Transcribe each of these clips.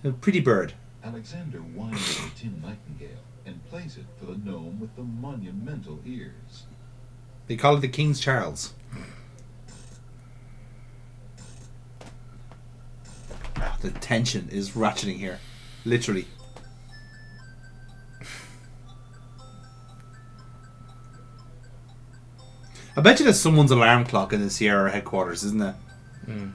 A pretty bird. Alexander winds the tin nightingale and plays it for the gnome with the monumental ears. They call it the King's Charles. The tension is ratcheting here. Literally. I bet you there's someone's alarm clock in the Sierra headquarters, isn't it?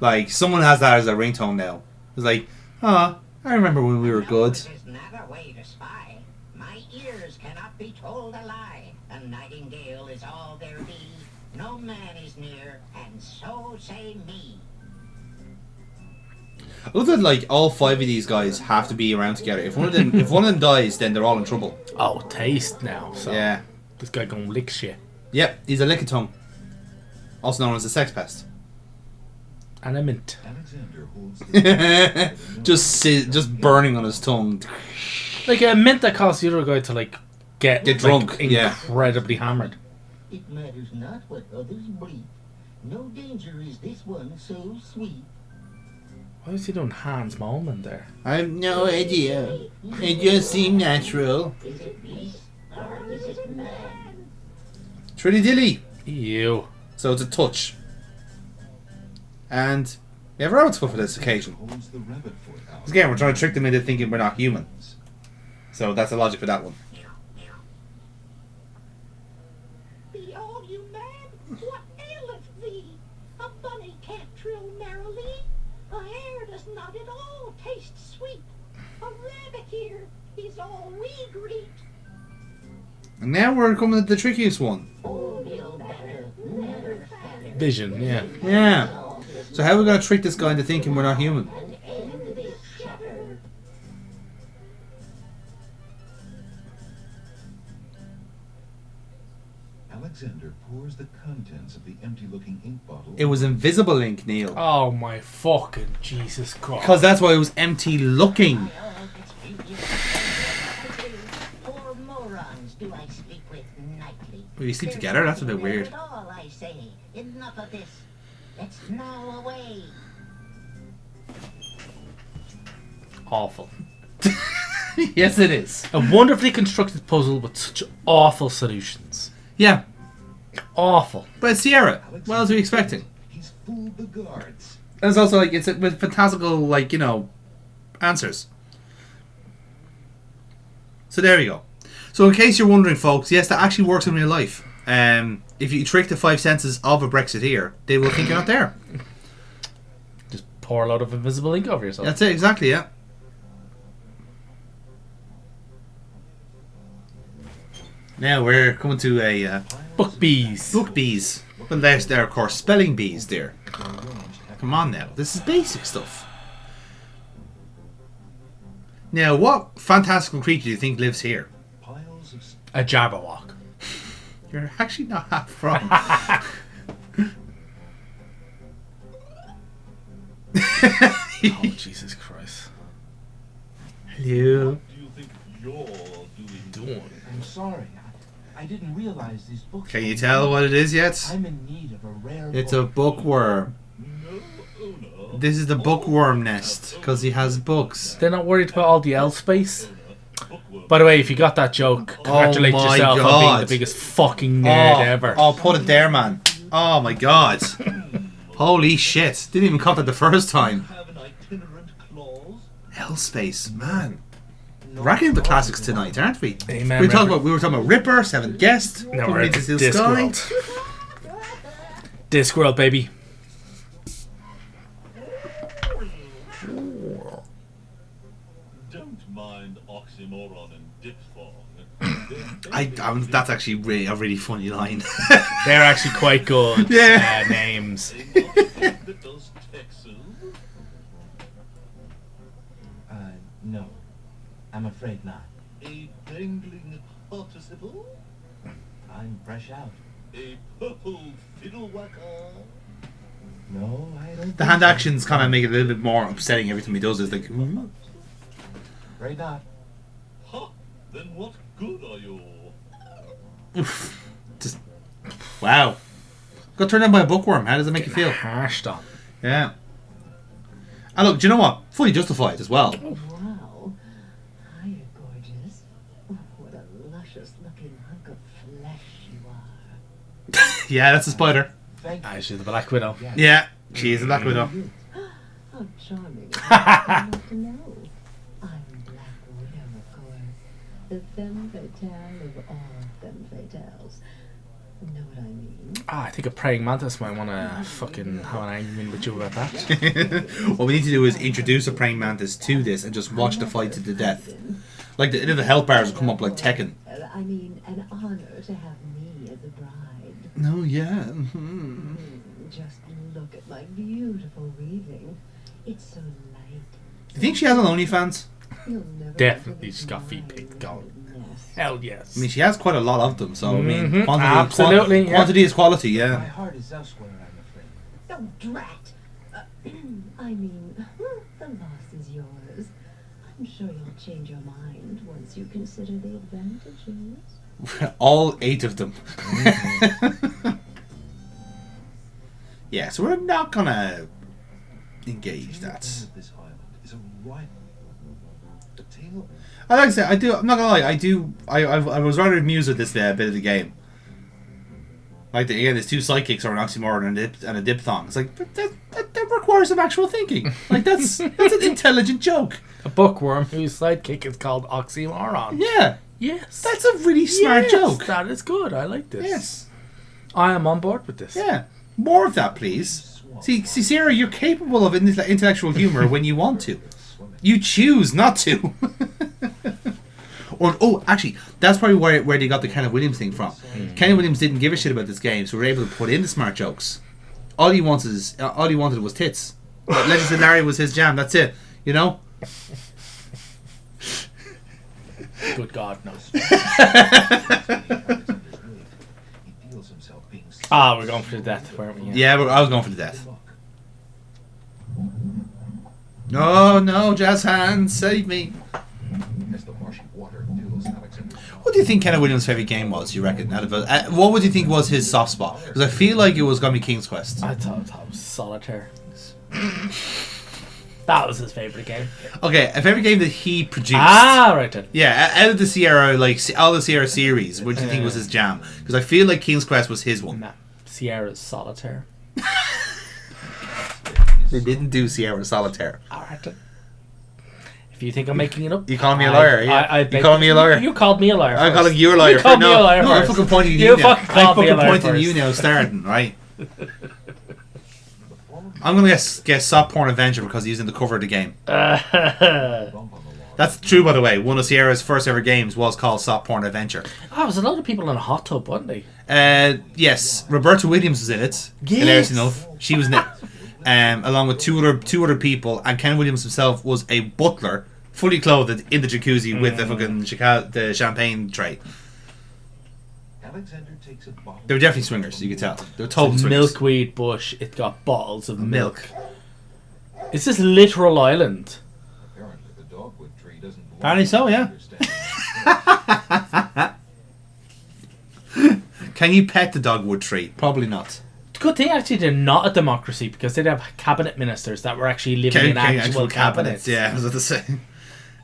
Like, someone has that as a ringtone now. It's like, I remember when we were good. Is not a way to spy. My ears cannot be told a lie. A nightingale is all there be. No man is near, and so say me. I love that, like, all 5 of these guys have to be around together. If one of them dies, then they're all in trouble. Oh, taste now. So Yeah. this guy gonna lick shit. Yep, he's a lickitung. Also known as a sex pest. And a mint. Alexander holds the just burning on his tongue. Like a mint that caused the other guy to like get drunk, incredibly hammered. It matters not what others breathe. No danger is this one so sweet. Why was he doing Hans Moment there? I have no idea. It just seemed natural. Is it beast or is it man? Trilly dilly. Ew. So it's a touch. And we have rabbits for this occasion. holds the rabbit foot out. Because again, we're trying to trick them into thinking we're not human. So that's the logic for that one. Be all you man, what aileth thee? A bunny can't trill merrily. A hare does not at all taste sweet. A rabbit here is all we greet. And now we're coming to the trickiest one. Oh, you'll better never fatter. Vision, yeah. Yeah. So how are we going to trick this guy into thinking we're not human? And end this chatter. Alexander pours the contents of the empty-looking ink bottle. It was invisible ink, Neil. Oh my fucking Jesus Christ. Because that's why it was empty looking. Poor morons do I speak with nightly. We sleep together? That's a bit weird. At all, I say. Enough of this. Let's now away. Awful. Yes, it is. A wonderfully constructed puzzle with such awful solutions. Yeah. Awful. But it's Sierra. What else are we expecting? He's fooled the guards. And it's also like, it's with fantastical, like, answers. So there we go. So in case you're wondering, folks, yes, that actually works in real life. If you trick the 5 senses of a Brexiteer, they will think you're not there. Just pour a lot of invisible ink over yourself. That's it, exactly, yeah. Now we're coming to a Book bees. book bees. Well, there's there, of course, spelling bees there. Come on now, this is basic stuff. Now, what fantastical creature do you think lives here? Piles of A Jabberwock. You're actually not half wrong. Oh, Jesus Christ. Hello. do you think you're doing? I'm sorry. I didn't realize these books. Can you were- tell what it is yet? I'm in need of a rare. It's a book. bookworm. No owner. This is the bookworm nest because he has books. They're not worried about all the L space. Bookworm. By the way, if you got that joke, congratulate my yourself on being God. the biggest fucking nerd ever. Oh, put it there, man. Oh my god. Holy shit. Didn't even cut that the first time. Have an itinerant clause. Hellspace, man. We're racking up the classics tonight, aren't we? Amen, We were Reverend. talking about Ripper, Seventh Guest, No, Put we're Me at to Steel Discworld. Sky. Discworld, baby. Don't mind oxymoron and diphthong. That's actually a really funny line. They're actually quite good Yeah. names. That does Texas. No. I'm afraid not. A dangling participle. I'm fresh out. A purple fiddle whacker. No, I don't. The hand actions kind of make it a little bit more upsetting every time he does it. It's like, Afraid not. Ha! Then what good are you? oof. Just, wow. Got turned down by a bookworm. How does it make you feel? Hashed on. Yeah. And look, do you know what? Fully justified as well. Yeah, that's a spider. Thank you. Ah, she's the Black Widow. Yeah, she is a Black Widow. How charming. I'd love to know. I'm Black Widow, of course. The femme fatale of all femme fatales. Know what I mean? Ah, I think a praying mantis might want to fucking have an argument with you about that. What we need to do is introduce a praying mantis to this and just watch the fight to the death. Like the health bars will come up like Tekken. I mean, an honor to have me as a bride. No, yeah. Just look at my beautiful weaving. It's so light. Do you think she has an OnlyFans? You'll never Definitely get she's got my feet picked going. yes. Hell yes. I mean, she has quite a lot of them, so I mean, Mhm, quantity, absolutely, yeah. quantity is quality, My yeah. heart is elsewhere, I'm afraid. Oh, drat! I mean, the loss is yours. I'm sure you'll change your mind once you consider the advantages. All 8 of them. Yeah, so we're not gonna engage that. This island is a rival. A tale. I like to say, I do. I'm not gonna lie. I was rather amused with this bit of the game. Like again, there's 2 sidekicks or an oxymoron and a diphthong. It's like that requires some actual thinking. Like that's an intelligent joke. A bookworm whose sidekick is called Oxymoron. Yeah, Yes. that's a really smart Yes, joke. That is good. I like this. Yes, I am on board with this. yeah. More of that, please. See, Sierra, you're capable of intellectual humor when you want to. You choose not to. Or actually, that's probably where they got the Kenneth Williams thing from. Kenneth Williams didn't give a shit about this game, so we were able to put in the smart jokes. All he wanted was tits. Legendary was his jam. That's it. You know. Good God, no. He feels himself being Ah, we're going for the death, weren't we? Yeah, I was going for the death. No, jazz hands, save me. as the marshy water fills Alexander's What do you think Kenneth Williams' favourite game was, you reckon? What would you think was his soft spot? Because I feel like it was going to be King's Quest. I thought it was Solitaire. That was his favourite game. Okay, a favourite game that he produced. Ah, right then. Yeah, out of the Sierra, like all the Sierra series, what do you think was his jam? Because I feel like King's Quest was his one. Nah, Sierra's Solitaire. They didn't do Sierra Solitaire. Alright then. If you think I'm making it up, You calling me a liar? Yeah. I You calling me a liar? You called me a liar. I'm first. calling you a liar. You called me a liar no, I'm first. fucking pointing at You you now. fucking I'm called me a fucking liar pointing at first. you now, starting, right? I'm going to guess Soft Porn Adventure because he's in the cover of the game. That's true, by the way. One of Sierra's first ever games was called Soft Porn Adventure. Ah, was a lot of people in a hot tub, weren't they? Yes, Roberta Williams was in it. Yes. Hilarious enough, she was in it, along with two other people, and Ken Williams himself was a butler, fully clothed in the jacuzzi with the fucking the champagne tray. Alexander takes a bottle. They were definitely swingers. You could tell. They were total It's a swingers. milkweed bush. It got bottles of milk. Milk. Is this literal island? Apparently, the dogwood tree doesn't belong Apparently so, to yeah. understanding. Can you pet the dogwood tree? Probably not. Good thing actually they're not a democracy because they'd have cabinet ministers that were actually living in actual cabinets. Yeah, I was about to say.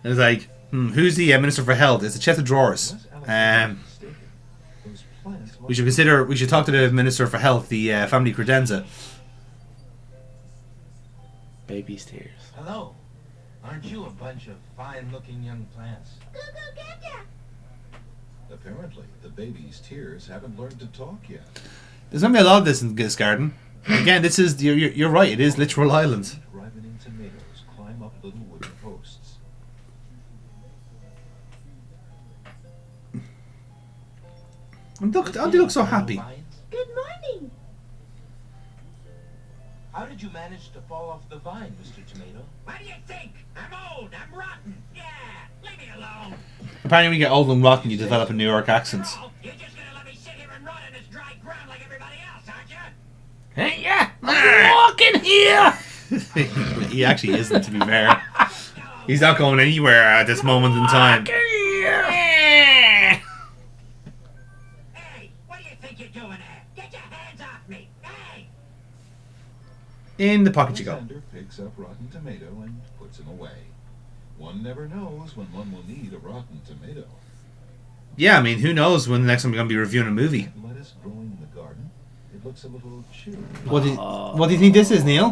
It was like, who's the Minister for Health? It's a chest of drawers. Those plants We should talk to the Minister for Health, the family credenza. Baby's tears. Hello. Aren't you a bunch of fine-looking young plants? Apparently, the baby's tears haven't learned to talk yet. There's going to be a lot of this in this garden. Again, this is you're right. It is literal island. Ripening tomatoes climb up little wooden posts. And look, they look so happy. Good morning. How did you manage to fall off the vine, Mr. Tomato? What do you think? I'm old. I'm rotten. Yeah, leave me alone. Apparently, when you get old and rotten, you develop a New York accent. Oh, you're just gonna let me sit here and rot in this dry ground like everybody else, aren't you? Hey, yeah, I'm walking here. He actually isn't, to be fair. He's not going anywhere at this moment in time. Walking here. Hey, what do you think you're doing there? Get your hands off me. Hey! In the pocket you go. Alexander picks up rotten tomato and puts him away. One never knows when one will need a rotten tomato. Yeah, I mean, who knows when the next time we're going to be reviewing a movie. Lettuce growing in the garden. It looks a little chilly. What do you think this is, Neil?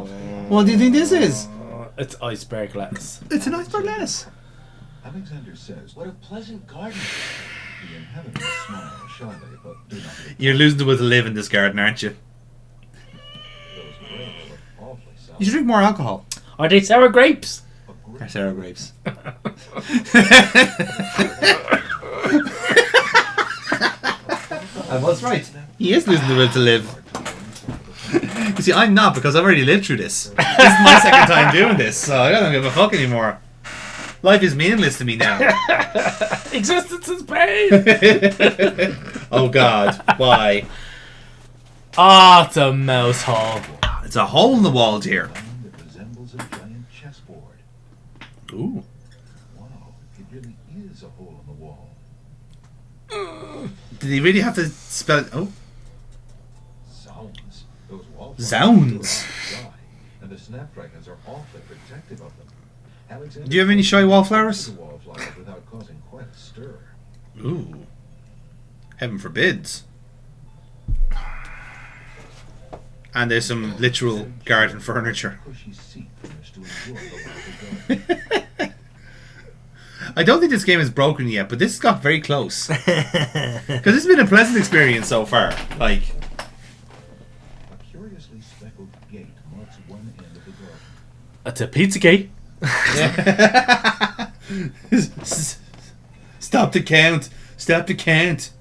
What do you think this is? It's iceberg lettuce. It's an iceberg lettuce. Alexander says, What a pleasant garden. the inhabitants smile shyly, but do not look. You're losing the will to live in this garden, aren't you? Those grapes look awfully sour. You should drink more alcohol. Are they sour grapes? A Or grape sour grapes. I was right. He is losing the will to live. You see, I'm not, because I've already lived through this. This is my second time doing this, so I don't give a fuck anymore. Life is meaningless to me now. Existence is pain! Oh God, why? Ah, it's a mouse hole. It's a hole in the wall, dear. that resembles a giant chessboard. Ooh. Wow, it really is a hole in the wall. Did he really have to spell it? Oh. Zounds. Those wallflowers Zounds. are dry, and the snapdragons are awfully protective of them. Alexander Do you have any shy wallflowers? the wallflowers without causing quite a stir. Ooh. Heaven forbids. And there's some literal garden furniture. Cushy seat from which to enjoy the local garden. I don't think this game is broken yet, but this has got very close. Because this has been a pleasant experience so far. Like, A curiously speckled gate marks one end of the garden. It's a pizza gate. Stop the count. Stop the count.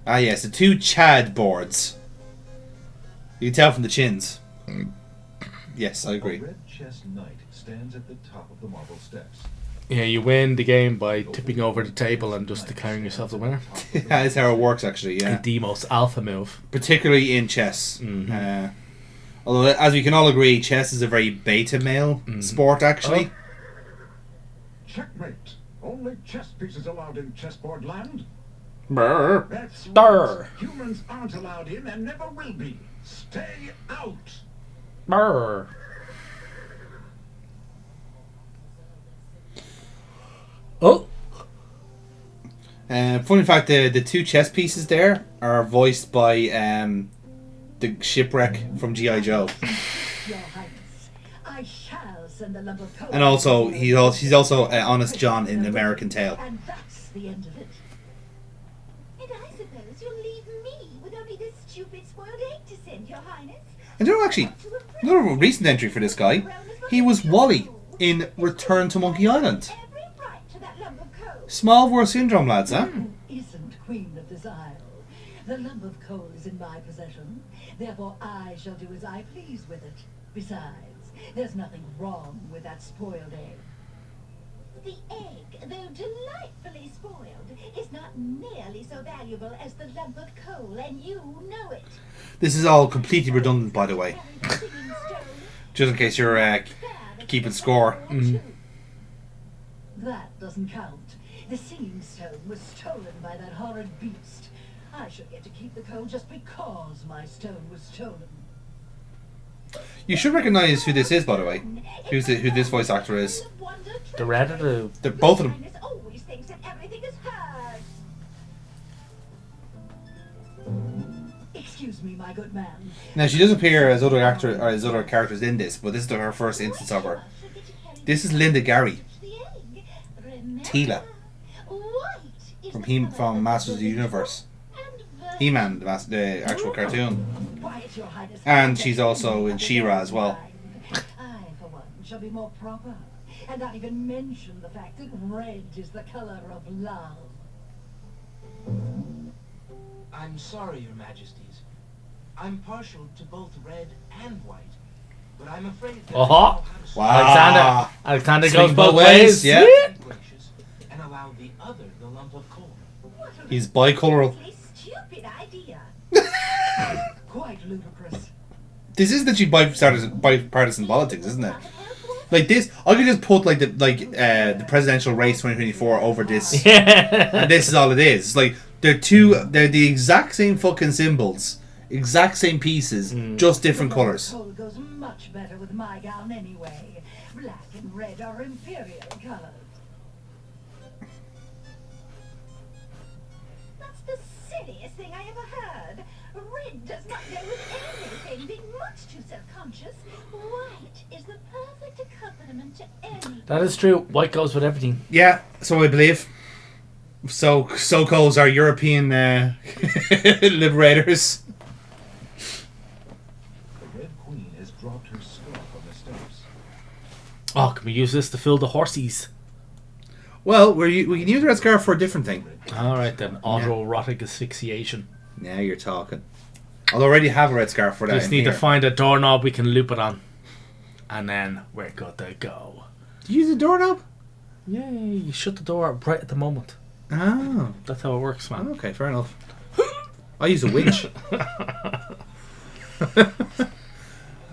Ah, yes, the two Chad boards. You can tell from the chins. Yes, I A agree. red chess knight stands at the top of the marble steps. Yeah, you win the game by tipping over the table and just declaring yourself the winner. That is how it works, actually, yeah. The most alpha move. Particularly in chess. Mhm. Although, as we can all agree, chess is a very beta male sport, actually. Checkmate. Only chess pieces allowed in chessboard land. Brr. That's Brr. right. Humans aren't allowed in and never will be. Stay out. Brr. Oh. Funny fact, the two chess pieces there are voiced by the shipwreck from G.I. Joe. Your Highness, I shall send the lump of coal. And also, he's also Honest John in American Tail. And that's the end of it. And I suppose you'll leave me with only this stupid spoiled egg to send, Your Highness. And you know, actually, another recent entry for this guy, he was Wally in Return to Monkey Island. Every right to that lump of coal. Small War Syndrome, lads, huh? Isn't queen of this isle. The lump of coal is in my possession. Therefore, I shall do as I please with it. Besides, there's nothing wrong with that spoiled egg. The egg, though delightfully spoiled, is not nearly so valuable as the lump of coal, and you know it. This is all completely redundant, by the way. Singing stone, Just in case you're keeping score. That doesn't count. The singing stone was stolen by that horrid beast. I should get to keep the coal just because my stone was stolen. You should recognise who this is, by the way. Who this voice actor is. The red or the... They're both of them. Highness always thinks that everything is hers. Excuse me, my good man. Now, she does appear as other characters in this, but this is her first instance of her. This is Linda Gary, Tila, from Masters of the Universe. He-Man, the actual cartoon. Quiet, Your Highness. And she's also in She-Ra as well. I, for one, shall be more proper, and not even mention the fact that red is the color of love. I'm sorry, Your Majesties. I'm partial to both red and white, but I'm afraid that Uh-huh. I know how to Wow. Alexander Swing goes both both ways. ways, yeah. be gracious and allow the other the lump of coal. He's bicultural. Stupid idea. Quite ludicrous. This is literally bipartisan politics, isn't it? Like this, I could just put like the presidential race 2024 over this, Yeah. and this is all it is. It's like they're the exact same fucking symbols, exact same pieces, just different colours. Coal goes much better with my gown anyway. Black and red are inferior colors. That's the silliest thing I ever heard. Red does not go with anything, being much too self-conscious. White is the perfect accompaniment to any. That is true. White goes with everything. Yeah, so I believe. So goes our European liberators. The Red Queen has dropped her scarf on the steps. Oh, can we use this to fill the horsies? Well, we can use the red scarf for a different thing. Alright then. Autoerotic asphyxiation. Now you're talking. I'll already have a red scarf for that. Just need to find a doorknob we can loop it on. And then we're good to go. Do you use the doorknob? Yeah, you shut the door right at the moment. Oh. That's how it works, man. Okay, fair enough. I use a winch.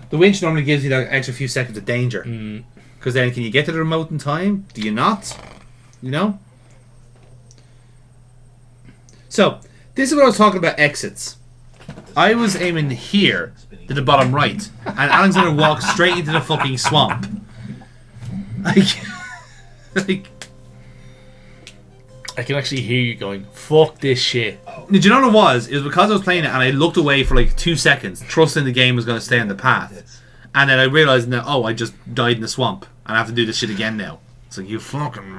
The winch normally gives you that extra few seconds of danger. Because then can you get to the remote in time? Do you not? You know? So, this is what I was talking about exits. I was aiming here to the bottom right, and Alexander walked straight into the fucking swamp. Like, I can actually hear you going, fuck this shit. did you know what it was? It was because I was playing it and I looked away for like 2 seconds, trusting the game was going to stay on the path. And then I realised that, I just died in the swamp, and I have to do this shit again now. It's like, you fucking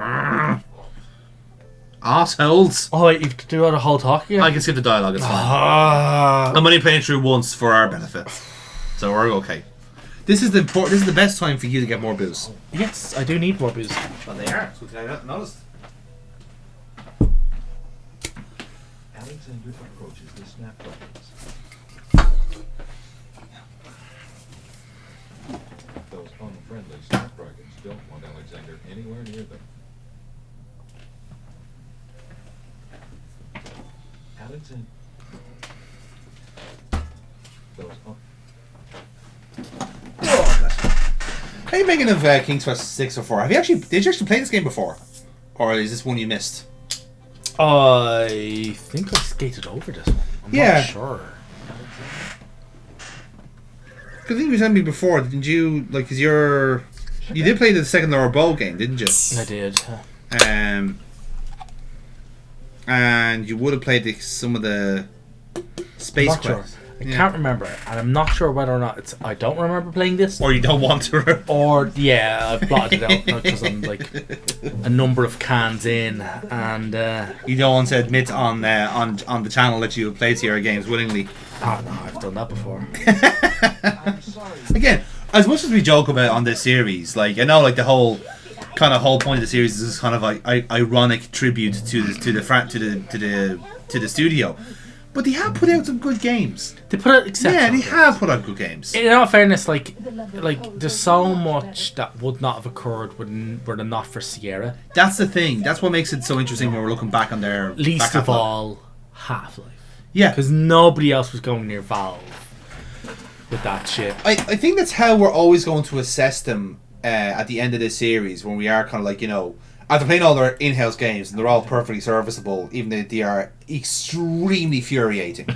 assholes. Oh, wait, you have to do the whole talk again? I can skip the dialogue, it's fine. I'm only playing through once for our benefit. So we're okay. This is the best time for you to get more booze. Yes, I do need more booze. Well, they are. So I noticed. Alexander approaches the snapdragons. Those unfriendly snapdragons don't want Alexander anywhere near them. Alexander. How are you making of King's Quest 6 or 4? Did you actually play this game before? Or is this one you missed? I think I skated over this one. I'm not sure. Because I think you told me before, didn't you? Like, you did play the second Laura Bowl game, didn't you? I did. And you would have played some of the Space Quest. I can't remember, and I'm not sure whether or not I don't remember playing this, or you don't want to, or I've blotted it out because I'm like a number of cans in, and you don't want to admit on the channel that you have played Sierra games willingly. Oh no, I've done that before. I'm sorry. Again, as much as we joke about on this series, like I know, like the whole point of the series is this kind of like ironic tribute to the studio. But they have put out some good games. They put out exceptional games. Have put out good games. In all fairness, like there's so much that would not have occurred were it not for Sierra. That's the thing. That's what makes it so interesting when we're looking back on their least of all Half-Life. Yeah, because nobody else was going near Valve with that shit. I think that's how we're always going to assess them at the end of this series, when we are kind of like, after playing all their in-house games and they're all perfectly serviceable, even though they are extremely infuriating.